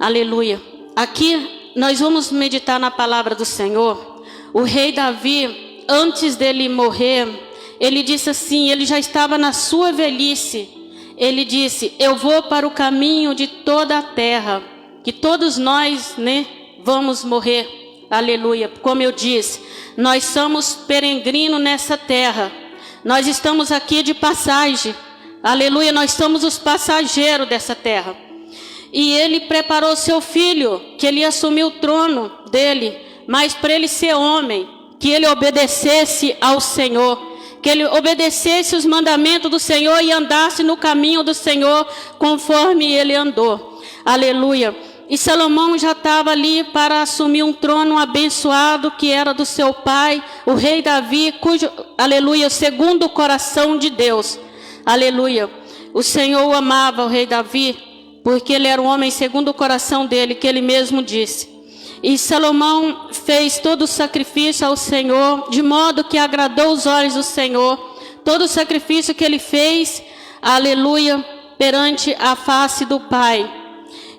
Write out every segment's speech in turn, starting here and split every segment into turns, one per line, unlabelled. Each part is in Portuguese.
Aleluia. Aqui nós vamos meditar na palavra do Senhor. O rei Davi, antes dele morrer, ele disse assim, ele já estava na sua velhice. Ele disse, eu vou para o caminho de toda a terra, que todos nós, vamos morrer. Aleluia. Como eu disse, nós somos peregrinos nessa terra. Nós estamos aqui de passagem. Aleluia, nós somos os passageiros dessa terra. E ele preparou seu filho, que ele ia assumir o trono dele, mas para ele ser homem, que ele obedecesse ao Senhor, que ele obedecesse os mandamentos do Senhor e andasse no caminho do Senhor conforme ele andou. Aleluia. E Salomão já estava ali para assumir um trono abençoado que era do seu pai, o rei Davi, cujo, aleluia, segundo o coração de Deus. Aleluia. O Senhor amava o rei Davi, porque ele era um homem segundo o coração dele, que ele mesmo disse. E Salomão fez todo o sacrifício ao Senhor, de modo que agradou os olhos do Senhor. Todo o sacrifício que ele fez, aleluia, perante a face do Pai.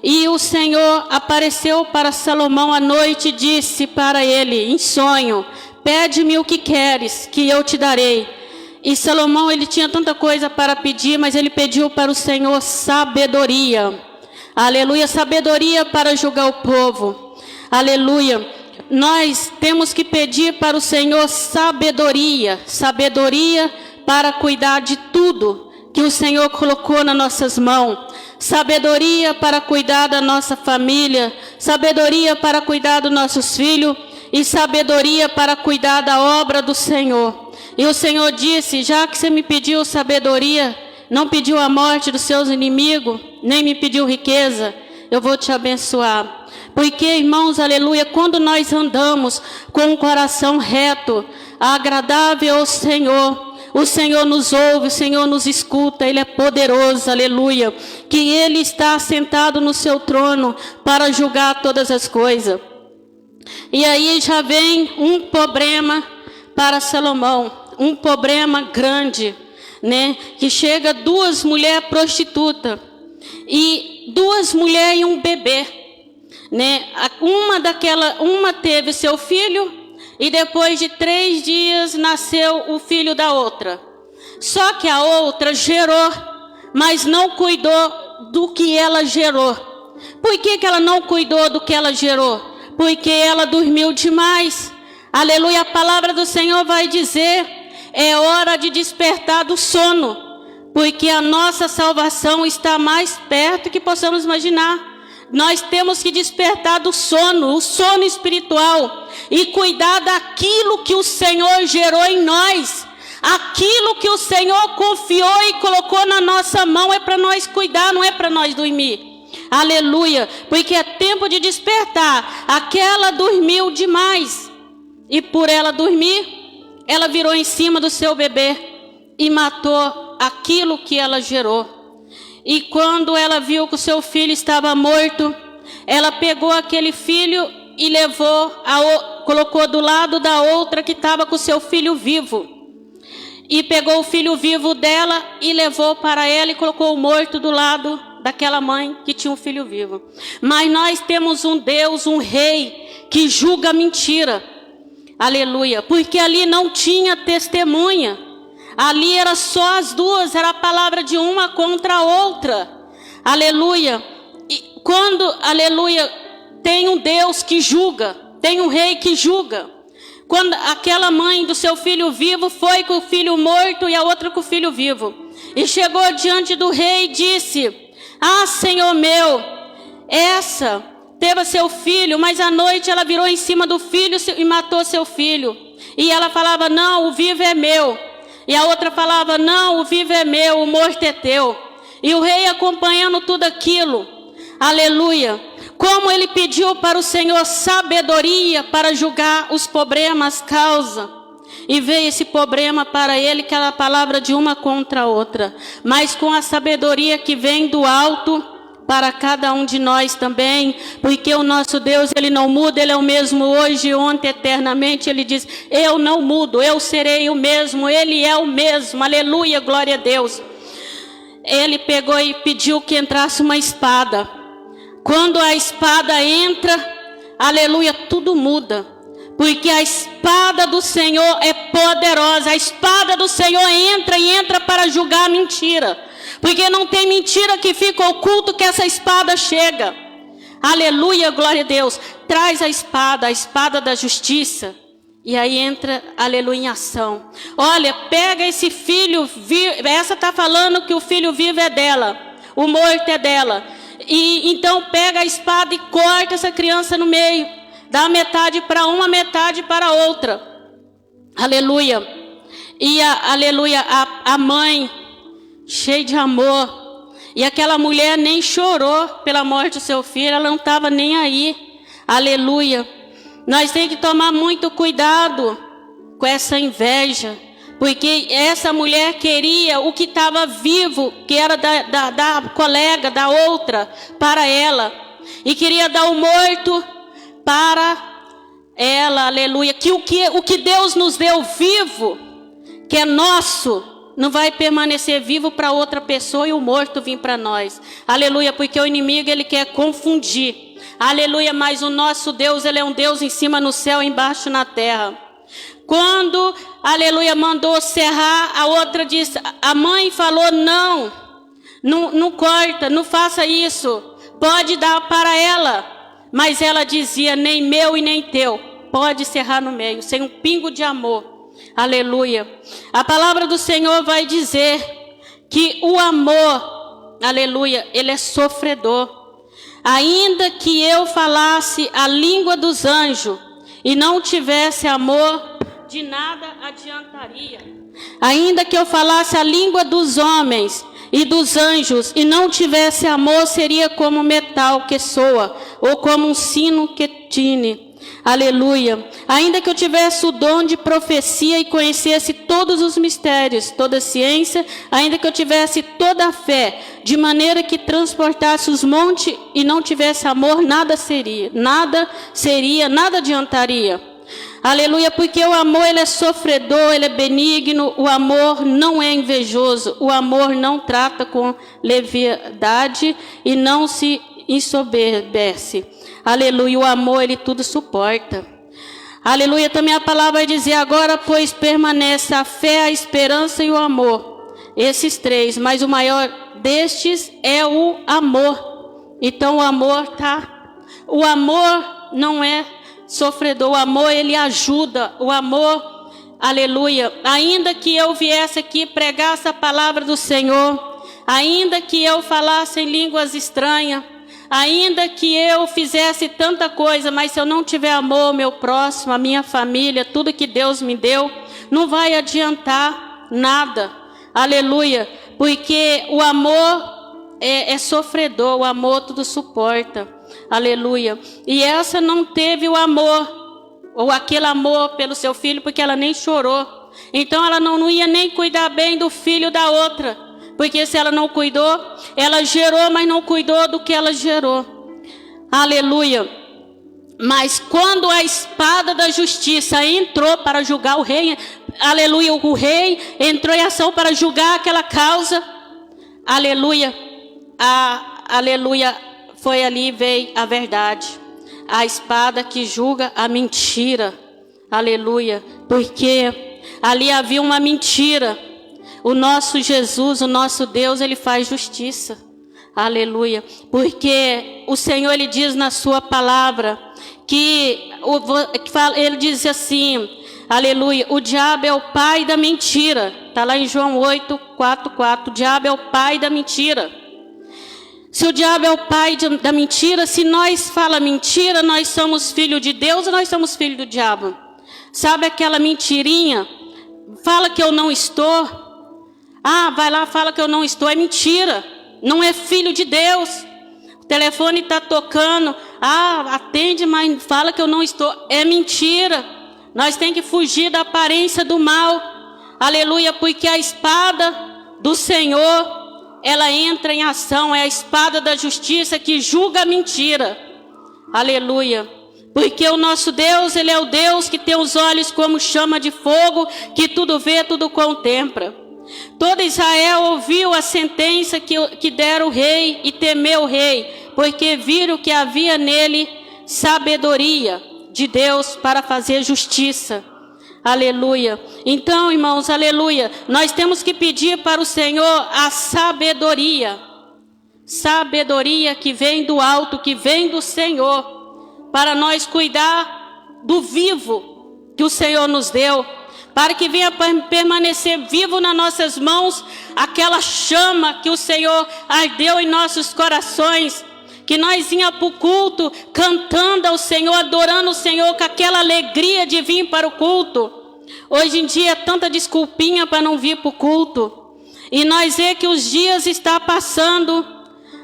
E o Senhor apareceu para Salomão à noite e disse para ele, em sonho, pede-me o que queres, que eu te darei. E Salomão, ele tinha tanta coisa para pedir, mas ele pediu para o Senhor sabedoria. Aleluia, sabedoria para julgar o povo. Aleluia. Nós temos que pedir para o Senhor sabedoria. Sabedoria para cuidar de tudo que o Senhor colocou nas nossas mãos. Sabedoria para cuidar da nossa família. Sabedoria para cuidar dos nossos filhos. E sabedoria para cuidar da obra do Senhor. E o Senhor disse, já que você me pediu sabedoria, não pediu a morte dos seus inimigos, nem me pediu riqueza, eu vou te abençoar. Porque, irmãos, aleluia, quando nós andamos com o coração reto, agradável ao Senhor, o Senhor nos ouve, o Senhor nos escuta, Ele é poderoso, aleluia. Que Ele está sentado no seu trono para julgar todas as coisas. E aí já vem um problema para Salomão, um problema grande, que chega duas mulheres prostitutas, e duas mulheres e um bebê, Uma teve seu filho, e depois de 3 dias nasceu o filho da outra. Só que a outra gerou, mas não cuidou do que ela gerou. Por que ela não cuidou do que ela gerou? Porque ela dormiu demais. Aleluia, a palavra do Senhor vai dizer, é hora de despertar do sono, porque a nossa salvação está mais perto que possamos imaginar. Nós temos que despertar do sono, o sono espiritual, e cuidar daquilo que o Senhor gerou em nós. Aquilo que o Senhor confiou e colocou na nossa mão é para nós cuidar, não é para nós dormir. Aleluia, porque é tempo de despertar. Aquela dormiu demais. E por ela dormir, ela virou em cima do seu bebê e matou aquilo que ela gerou. E quando ela viu que o seu filho estava morto, ela pegou aquele filho e colocou do lado da outra que estava com o seu filho vivo. E pegou o filho vivo dela e levou para ela e colocou o morto do lado daquela mãe que tinha um filho vivo. Mas nós temos um Deus, um rei, que julga mentira. Aleluia, porque ali não tinha testemunha, ali era só as duas, era a palavra de uma contra a outra. Aleluia. E quando, aleluia, tem um Deus que julga, tem um rei que julga. Quando aquela mãe do seu filho vivo foi com o filho morto e a outra com o filho vivo, e chegou diante do rei e disse, ah, Senhor meu, essa teve seu filho, mas à noite ela virou em cima do filho e matou seu filho. E ela falava, não, o vivo é meu. E a outra falava, não, o vivo é meu, o morto é teu. E o rei acompanhando tudo aquilo, aleluia, como ele pediu para o Senhor sabedoria para julgar os problemas, causa. E veio esse problema para ele, que era a palavra de uma contra a outra. Mas com a sabedoria que vem do alto, para cada um de nós também, porque o nosso Deus, Ele não muda, Ele é o mesmo hoje, ontem, eternamente. Ele diz, eu não mudo, eu serei o mesmo, Ele é o mesmo, aleluia, glória a Deus. ele pegou e pediu que entrasse uma espada. Quando a espada entra, aleluia, tudo muda. Porque a espada do Senhor é poderosa. A espada do Senhor entra e entra para julgar a mentira. Porque não tem mentira que fica oculto que essa espada chega. Aleluia, glória a Deus. Traz a espada da justiça. E aí entra, aleluia, em ação. Olha, pega esse filho vivo. Essa está falando que o filho vivo é dela. O morto é dela. E então pega a espada e corta essa criança no meio. Dá metade para uma, metade para outra. Aleluia. E aleluia, a mãe, cheia de amor. E aquela mulher nem chorou pela morte do seu filho. Ela não estava nem aí. Aleluia. Nós temos que tomar muito cuidado com essa inveja. Porque essa mulher queria o que estava vivo, que era da colega, da outra, para ela. E queria dar o morto para ela, aleluia. Que o que Deus nos deu vivo, que é nosso, não vai permanecer vivo para outra pessoa e o morto vir para nós. Aleluia, porque o inimigo ele quer confundir. Aleluia, mas o nosso Deus, ele é um Deus em cima no céu, embaixo na terra. Quando, aleluia, mandou serrar, a outra disse, a mãe falou, não corta, não faça isso, pode dar para ela. Mas ela dizia, nem meu e nem teu, pode serrar no meio, sem um pingo de amor. Aleluia. A palavra do Senhor vai dizer que o amor, aleluia, ele é sofredor. Ainda que eu falasse a língua dos anjos e não tivesse amor, de nada adiantaria. Ainda que eu falasse a língua dos homens e dos anjos e não tivesse amor, seria como metal que soa ou como um sino que tine. Aleluia. Ainda que eu tivesse o dom de profecia e conhecesse todos os mistérios, toda a ciência, ainda que eu tivesse toda a fé, de maneira que transportasse os montes e não tivesse amor, nada adiantaria. Aleluia, porque o amor ele é sofredor, ele é benigno, o amor não é invejoso, o amor não trata com leviandade e não se ensoberbece. Aleluia, o amor ele tudo suporta. Aleluia, também a palavra vai dizer, agora pois permanece a fé, a esperança e o amor. Esses três, mas o maior destes é o amor. Então o amor não é sofredor, o amor ele ajuda, o amor, aleluia. Ainda que eu viesse aqui pregar essa palavra do Senhor, ainda que eu falasse em línguas estranhas, ainda que eu fizesse tanta coisa, mas se eu não tiver amor, meu próximo, a minha família, tudo que Deus me deu, não vai adiantar nada, aleluia, porque o amor é sofredor, o amor tudo suporta, aleluia. E essa não teve o amor, ou aquele amor pelo seu filho, porque ela nem chorou, então ela não ia nem cuidar bem do filho da outra. Porque se ela não cuidou, ela gerou, mas não cuidou do que ela gerou. Aleluia. Mas quando a espada da justiça entrou para julgar o rei, aleluia, o rei entrou em ação para julgar aquela causa, aleluia, aleluia, foi ali, veio a verdade. A espada que julga a mentira, aleluia, porque ali havia uma mentira. O nosso Jesus, o nosso Deus, ele faz justiça. Aleluia. Porque o Senhor, ele diz na sua palavra, ele diz assim, aleluia, o diabo é o pai da mentira. Está lá em João 8:4. O diabo é o pai da mentira. Se o diabo é o pai da mentira, se nós fala mentira, nós somos filho de Deus ou nós somos filho do diabo? Sabe aquela mentirinha? Fala que eu não estou. Vai lá, fala que eu não estou, é mentira, não é filho de Deus. O telefone está tocando, atende, mas fala que eu não estou, é mentira. Nós temos que fugir da aparência do mal, aleluia, porque a espada do Senhor, ela entra em ação, é a espada da justiça que julga a mentira, aleluia. Porque o nosso Deus, ele é o Deus que tem os olhos como chama de fogo, que tudo vê, tudo contempla. Todo Israel ouviu a sentença que dera o rei e temeu o rei, porque viram que havia nele sabedoria de Deus para fazer justiça. Aleluia. Então, irmãos, aleluia, nós temos que pedir para o Senhor a sabedoria. Sabedoria que vem do alto, que vem do Senhor, para nós cuidar do vivo que o Senhor nos deu, para que venha permanecer vivo nas nossas mãos aquela chama que o Senhor ardeu em nossos corações, que nós vinha para o culto cantando ao Senhor, adorando o Senhor, com aquela alegria de vir para o culto. Hoje em dia é tanta desculpinha para não vir para o culto, e nós vemos que os dias estão passando,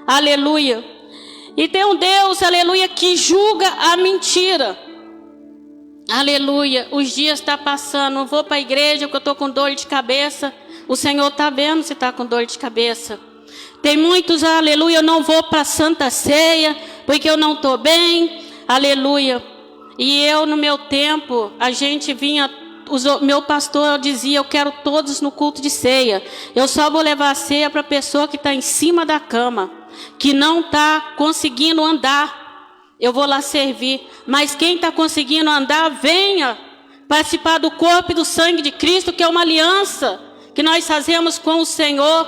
aleluia, e tem um Deus, aleluia, que julga a mentira. Aleluia, os dias estão passando, não vou para a igreja porque eu estou com dor de cabeça. O Senhor está vendo se está com dor de cabeça. Tem muitos, aleluia, eu não vou para a Santa Ceia porque eu não estou bem, aleluia. E eu no meu tempo, a gente vinha, meu pastor dizia, eu quero todos no culto de ceia. Eu só vou levar a ceia para a pessoa que está em cima da cama, que não está conseguindo andar. Eu vou lá servir, mas quem está conseguindo andar, venha participar do corpo e do sangue de Cristo, que é uma aliança que nós fazemos com o Senhor,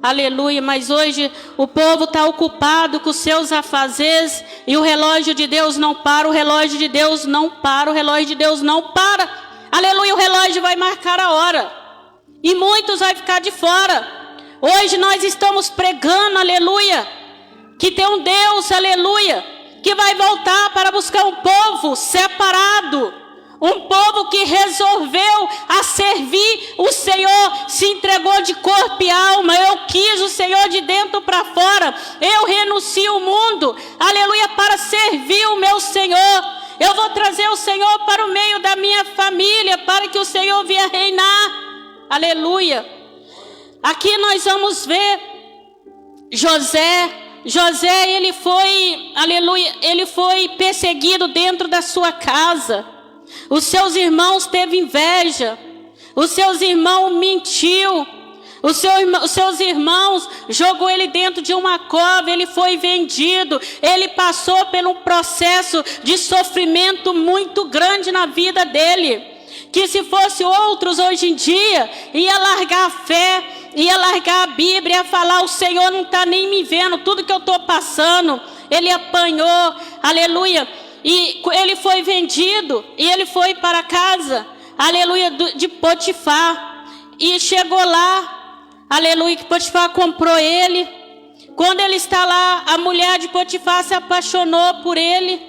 aleluia. Mas hoje o povo está ocupado com seus afazeres, e o relógio de Deus não para, o relógio de Deus não para, o relógio de Deus não para, aleluia. O relógio vai marcar a hora, e muitos vão ficar de fora. Hoje nós estamos pregando, aleluia, que tem um Deus, aleluia, que vai voltar para buscar um povo separado, um povo que resolveu a servir o Senhor, se entregou de corpo e alma. Eu quis o Senhor de dentro para fora, eu renuncio o mundo, aleluia, para servir o meu Senhor. Eu vou trazer o Senhor para o meio da minha família, para que o Senhor venha reinar, aleluia. Aqui nós vamos ver José, ele foi, aleluia, ele foi perseguido dentro da sua casa. Os seus irmãos teve inveja, os seus irmãos mentiu, os seus irmãos jogou ele dentro de uma cova, ele foi vendido, ele passou por um processo de sofrimento muito grande na vida dele, que se fosse outros hoje em dia, ia largar a fé, ia largar a Bíblia, ia falar, o Senhor não está nem me vendo, tudo que eu estou passando. Ele apanhou, aleluia, e ele foi vendido, e ele foi para a casa, aleluia, de Potifar, e chegou lá, aleluia, que Potifar comprou ele. Quando ele está lá, a mulher de Potifar se apaixonou por ele,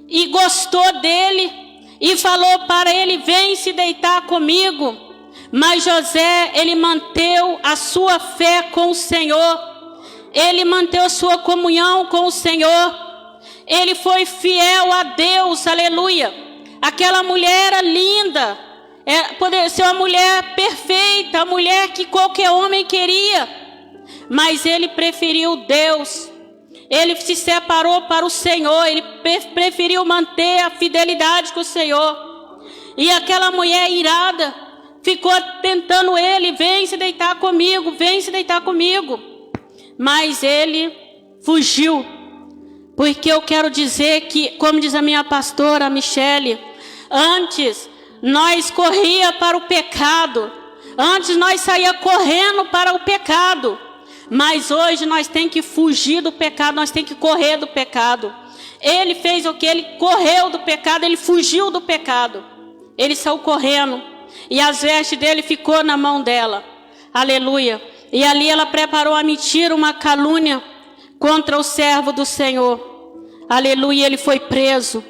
e gostou dele, e falou para ele, vem se deitar comigo. Mas José, ele manteve a sua fé com o Senhor, ele manteve a sua comunhão com o Senhor, ele foi fiel a Deus, aleluia. Aquela mulher era linda, poderia ser uma mulher perfeita, a mulher que qualquer homem queria, mas ele preferiu Deus, ele se separou para o Senhor, ele preferiu manter a fidelidade com o Senhor. E aquela mulher irada ficou tentando ele, vem se deitar comigo, vem se deitar comigo. Mas ele fugiu. Porque eu quero dizer que, como diz a minha pastora Michele, antes nós corria para o pecado, antes nós saía correndo para o pecado, mas hoje nós temos que fugir do pecado, nós temos que correr do pecado. Ele fez o que? Ele correu do pecado, ele fugiu do pecado, ele saiu correndo, e as vestes dele ficou na mão dela, aleluia. E ali ela preparou a mentira, uma calúnia contra o servo do Senhor, aleluia. Ele foi preso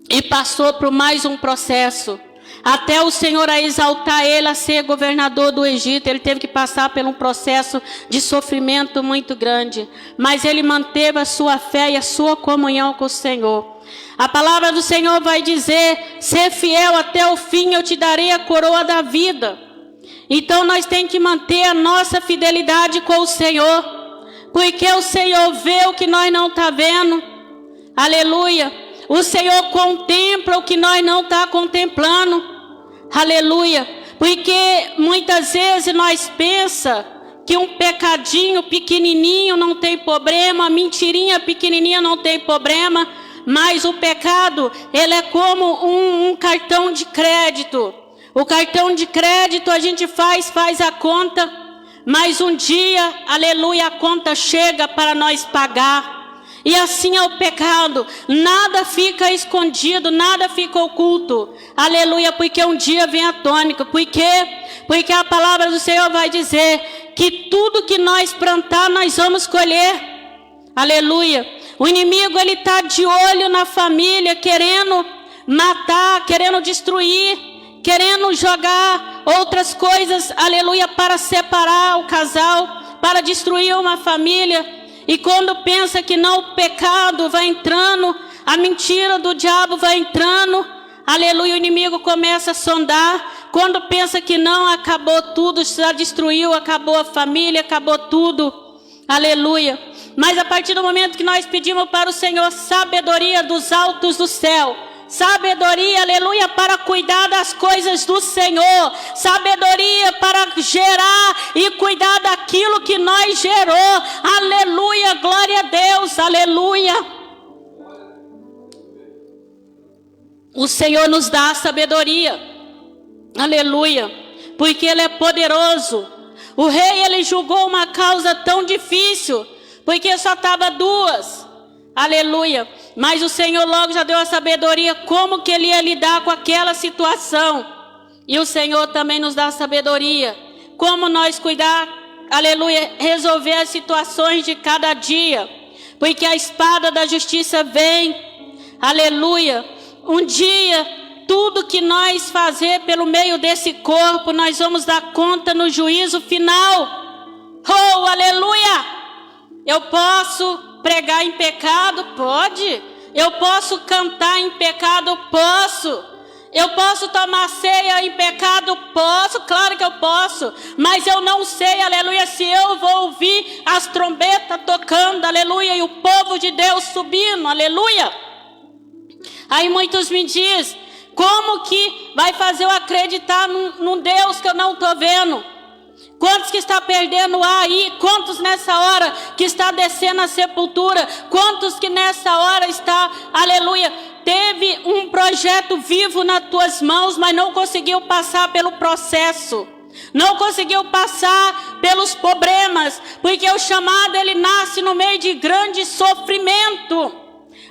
e passou por mais um processo, até o Senhor a exaltar ele a ser governador do Egito. Ele teve que passar por um processo de sofrimento muito grande, mas ele manteve a sua fé e a sua comunhão com o Senhor. A palavra do Senhor vai dizer, ser fiel até o fim, eu te darei a coroa da vida. Então nós temos que manter a nossa fidelidade com o Senhor, porque o Senhor vê o que nós não está vendo, aleluia. O Senhor contempla o que nós não está contemplando, aleluia. Porque muitas vezes nós pensamos que um pecadinho pequenininho não tem problema, uma mentirinha pequenininha não tem problema, mas o pecado, ele é como um cartão de crédito. O cartão de crédito a gente faz a conta, mas um dia, aleluia, a conta chega para nós pagar. E assim é o pecado, nada fica escondido, nada fica oculto, aleluia, porque um dia vem a tônica. Por quê? Porque a palavra do Senhor vai dizer que tudo que nós plantar, nós vamos colher, aleluia. O inimigo, ele está de olho na família, querendo matar, querendo destruir, querendo jogar outras coisas, aleluia, para separar o casal, para destruir uma família. E quando pensa que não, o pecado vai entrando, a mentira do diabo vai entrando, aleluia, o inimigo começa a sondar. Quando pensa que não, acabou tudo, já destruiu, acabou a família, acabou tudo, aleluia. Mas a partir do momento que nós pedimos para o Senhor sabedoria dos altos do céu, sabedoria, aleluia, para cuidar das coisas do Senhor, sabedoria para gerar e cuidar daquilo que nós gerou, aleluia, glória a Deus, aleluia. O Senhor nos dá a sabedoria, aleluia, porque Ele é poderoso. O rei, ele julgou uma causa tão difícil, porque só estava duas, aleluia, mas o Senhor logo já deu a sabedoria como que ele ia lidar com aquela situação. E o Senhor também nos dá a sabedoria como nós cuidar, aleluia, resolver as situações de cada dia, porque a espada da justiça vem, aleluia. Um dia, tudo que nós fazer pelo meio desse corpo, nós vamos dar conta no juízo final. Oh, aleluia! Eu posso pregar em pecado? Pode. Eu posso cantar em pecado? Posso. Eu posso tomar ceia em pecado? Posso, claro que eu posso. Mas eu não sei, aleluia, se eu vou ouvir as trombetas tocando, aleluia, e o povo de Deus subindo, aleluia. Aí muitos me dizem, como que vai fazer eu acreditar num Deus que eu não estou vendo? Quantos que está perdendo o ar aí? Quantos nessa hora que está descendo a sepultura? Quantos que nessa hora está, aleluia, teve um projeto vivo nas tuas mãos, mas não conseguiu passar pelo processo, não conseguiu passar pelos problemas, porque o chamado, ele nasce no meio de grande sofrimento.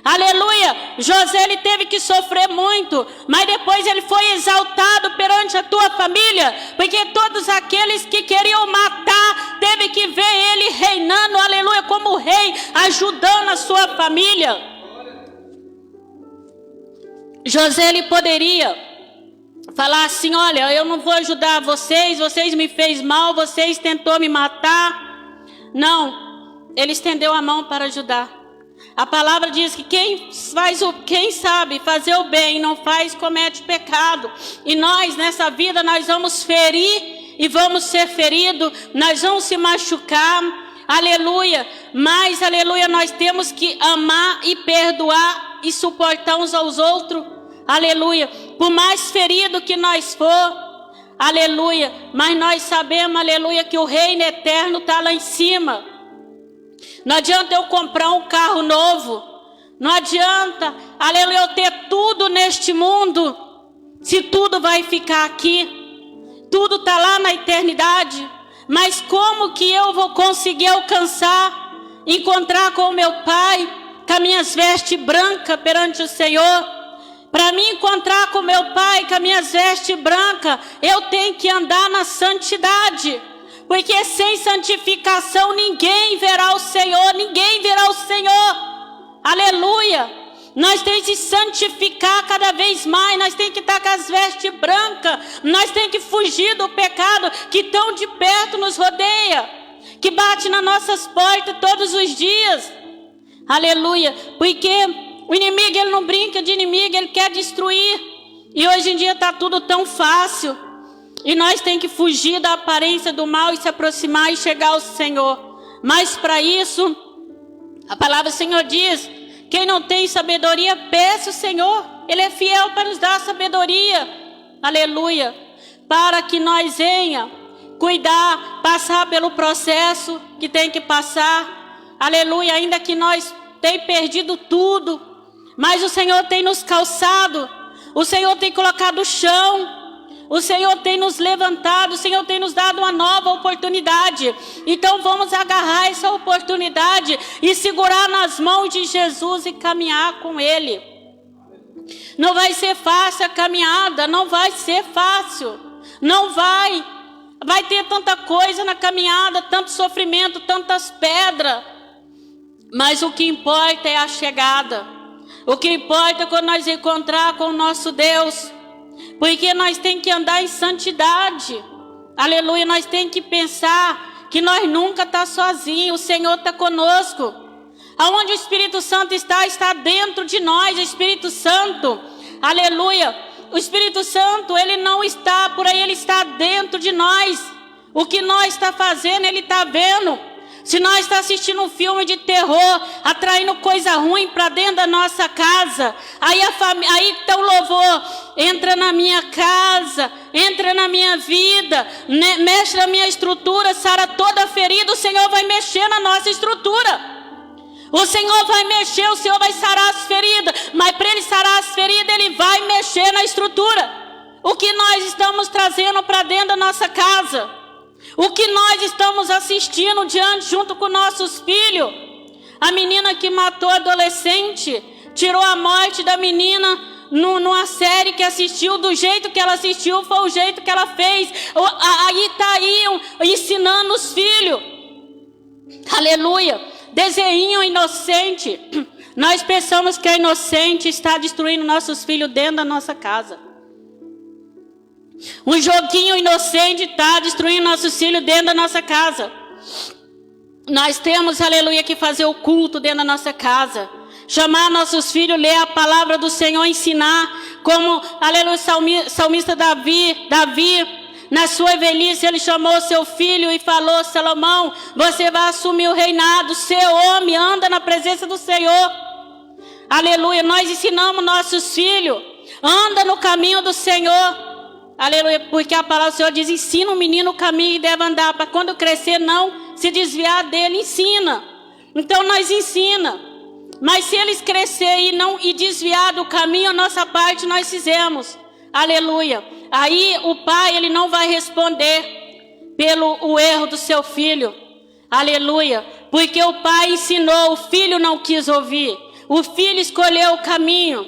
Aleluia, José, ele teve que sofrer muito, mas depois ele foi exaltado perante a tua família, porque todos aqueles que queriam matar, teve que ver ele reinando, aleluia, como rei, ajudando a sua família. José, ele poderia falar assim, olha, eu não vou ajudar vocês, vocês me fez mal, vocês tentou me matar. Não, ele estendeu a mão para ajudar. A palavra diz que quem sabe fazer o bem não faz, comete pecado. E nós nessa vida nós vamos ferir e vamos ser feridos, nós vamos se machucar, aleluia. Mas aleluia, nós temos que amar e perdoar e suportar uns aos outros, aleluia. Por mais ferido que nós for, aleluia, mas nós sabemos, aleluia, que o reino eterno está lá em cima. Não adianta eu comprar um carro novo, não adianta, aleluia, eu ter tudo neste mundo, se tudo vai ficar aqui, tudo está lá na eternidade. Mas como que eu vou conseguir alcançar, encontrar com o meu Pai, com as minhas vestes brancas perante o Senhor? Para mim encontrar com o meu Pai, com as minhas vestes brancas, eu tenho que andar na santidade. Porque sem santificação ninguém verá o Senhor, ninguém verá o Senhor, aleluia. Nós temos que santificar cada vez mais, nós temos que estar com as vestes brancas, nós temos que fugir do pecado que tão de perto nos rodeia, que bate nas nossas portas todos os dias, aleluia. Porque o inimigo, ele não brinca de inimigo, ele quer destruir, e hoje em dia está tudo tão fácil. E nós temos que fugir da aparência do mal e se aproximar e chegar ao Senhor. Mas para isso, a palavra do Senhor diz, quem não tem sabedoria, peça o Senhor. Ele é fiel para nos dar sabedoria. Aleluia. para que nós venha cuidar, passar pelo processo que tem que passar. Aleluia, ainda que nós tenhamos perdido tudo, mas o Senhor tem nos calçado, o Senhor tem colocado o chão, o Senhor tem nos levantado, o Senhor tem nos dado uma nova oportunidade. Então vamos agarrar essa oportunidade e segurar nas mãos de Jesus e caminhar com Ele. Não vai ser fácil a caminhada, não vai ser fácil, não vai. Vai ter tanta coisa na caminhada, tanto sofrimento, tantas pedras. Mas o que importa é a chegada. O que importa é quando nós encontrar com o nosso Deus. Porque nós temos que andar em santidade. Aleluia, nós temos que pensar que nós nunca estamos sozinhos. O Senhor está conosco. Aonde o Espírito Santo está dentro de nós. O Espírito Santo, aleluia. O Espírito Santo, ele não está por aí, ele está dentro de nós. O que nós está fazendo, ele está vendo. Se nós está assistindo um filme de terror, atraindo coisa ruim para dentro da nossa casa, aí então o louvor entra na minha casa, entra na minha vida, mexe na minha estrutura, sara toda ferida. O Senhor vai mexer na nossa estrutura. O Senhor vai mexer, o Senhor vai sarar as feridas, mas para Ele sarar as feridas, Ele vai mexer na estrutura. O que nós estamos trazendo para dentro da nossa casa, o que nós estamos assistindo junto com nossos filhos. A menina que matou a adolescente, tirou a morte da menina numa série que assistiu, do jeito que ela assistiu, foi o jeito que ela fez. Aí está aí ensinando os filhos. Aleluia. Desenho inocente. Nós pensamos que é inocente, está destruindo nossos filhos dentro da nossa casa. Um joguinho inocente está destruindo nossos filhos dentro da nossa casa. Nós temos, aleluia, que fazer o culto dentro da nossa casa. Chamar nossos filhos, ler a palavra do Senhor, ensinar. Como, aleluia, salmista Davi, na sua velhice, ele chamou seu filho e falou: Salomão, você vai assumir o reinado, ser homem, anda na presença do Senhor. Aleluia, nós ensinamos nossos filhos, anda no caminho do Senhor. Aleluia, porque a palavra do Senhor diz: ensina o menino o caminho que deve andar, para quando crescer não se desviar dele. Ensina. Então nós ensina. Mas se eles crescerem e desviar do caminho, a nossa parte nós fizemos. Aleluia. Aí o pai, ele não vai responder pelo erro do seu filho. Aleluia. Porque o pai ensinou, o filho não quis ouvir. O filho escolheu o caminho.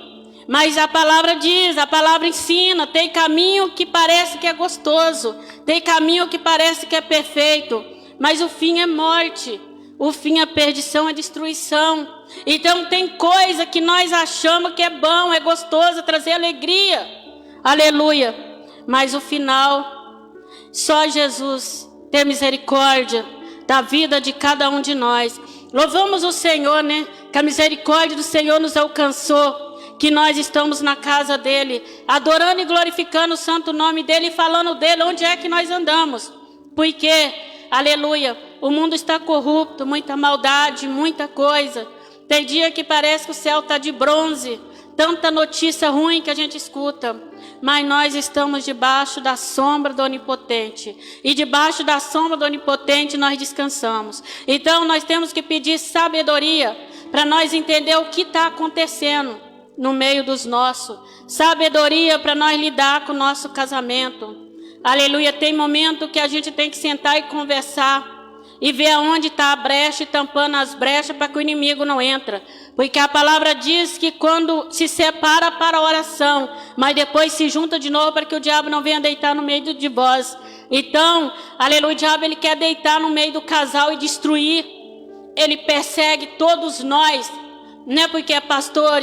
Mas a palavra diz, a palavra ensina. Tem caminho que parece que é gostoso. Tem caminho que parece que é perfeito. Mas o fim é morte. O fim é perdição, é destruição. Então tem coisa que nós achamos que é bom, é gostoso, trazer alegria. Aleluia. Mas o final, só Jesus tem misericórdia da vida de cada um de nós. Louvamos o Senhor, né? Que a misericórdia do Senhor nos alcançou. Que nós estamos na casa dele, adorando e glorificando o santo nome dele e falando dele, onde é que nós andamos. Porque, aleluia, o mundo está corrupto, muita maldade, muita coisa. Tem dia que parece que o céu está de bronze, tanta notícia ruim que a gente escuta. Mas nós estamos debaixo da sombra do Onipotente. E debaixo da sombra do Onipotente nós descansamos. Então nós temos que pedir sabedoria para nós entender o que está acontecendo no meio dos nossos. Sabedoria para nós lidar com o nosso casamento. Aleluia, tem momento que a gente tem que sentar e conversar. E ver aonde está a brecha e tampando as brechas para que o inimigo não entre. Porque a palavra diz que quando se separa para a oração, mas depois se junta de novo para que o diabo não venha deitar no meio de vós. Então, aleluia, o diabo ele quer deitar no meio do casal e destruir. Ele persegue todos nós. Não é porque é pastor,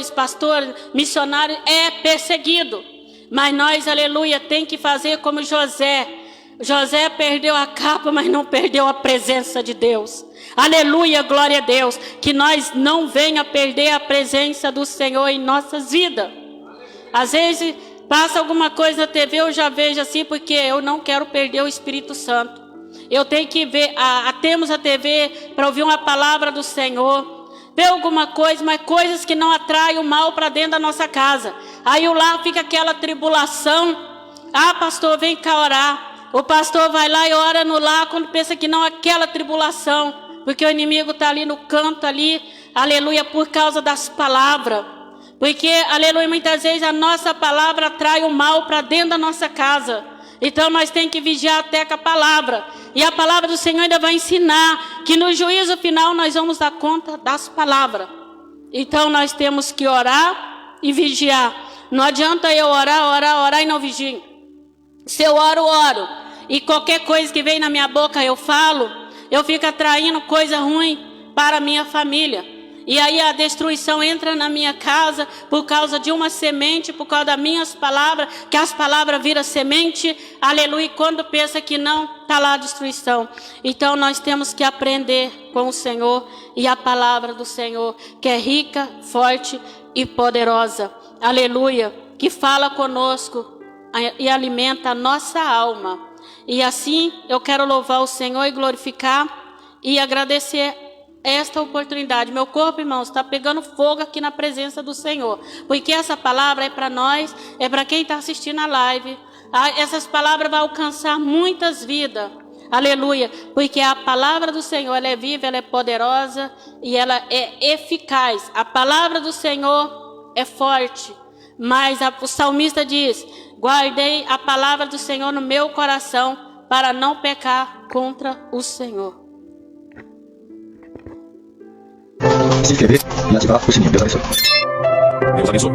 missionário, é perseguido. Mas nós, aleluia, tem que fazer como José. José perdeu a capa, mas não perdeu a presença de Deus. Aleluia, glória a Deus. Que nós não venha perder a presença do Senhor em nossas vidas. Às vezes passa alguma coisa na TV, eu já vejo assim, porque eu não quero perder o Espírito Santo. Eu tenho que ver, temos a TV para ouvir uma palavra do Senhor. Ver alguma coisa, mas coisas que não atraem o mal para dentro da nossa casa. Aí o lar fica aquela tribulação. Ah, pastor, vem cá orar. O pastor vai lá e ora no lar quando pensa que não aquela tribulação, porque o inimigo está ali no canto ali, aleluia, por causa das palavras. Porque, aleluia, muitas vezes a nossa palavra atrai o mal para dentro da nossa casa. Então nós temos que vigiar até com a palavra. E a palavra do Senhor ainda vai ensinar que no juízo final nós vamos dar conta das palavras. Então nós temos que orar e vigiar. Não adianta eu orar e não vigiar. Se eu oro, e qualquer coisa que vem na minha boca eu falo, eu fico atraindo coisa ruim para a minha família. E aí a destruição entra na minha casa por causa de uma semente, por causa das minhas palavras, que as palavras viram semente, aleluia, e quando pensa que não, está lá a destruição. Então nós temos que aprender com o Senhor e a palavra do Senhor, que é rica, forte e poderosa, aleluia, que fala conosco e alimenta a nossa alma. E assim eu quero louvar o Senhor e glorificar e agradecer esta oportunidade. Meu corpo, irmãos, está pegando fogo aqui na presença do Senhor, porque essa palavra é para nós, é para quem está assistindo a live. Essas palavras vão alcançar muitas vidas, aleluia, porque a palavra do Senhor, ela é viva, ela é poderosa e ela é eficaz. A palavra do Senhor é forte, mas o salmista diz: guardei a palavra do Senhor no meu coração para não pecar contra o Senhor.
Se inscrever e ativar o sininho. Deus abençoe. Deus abençoe.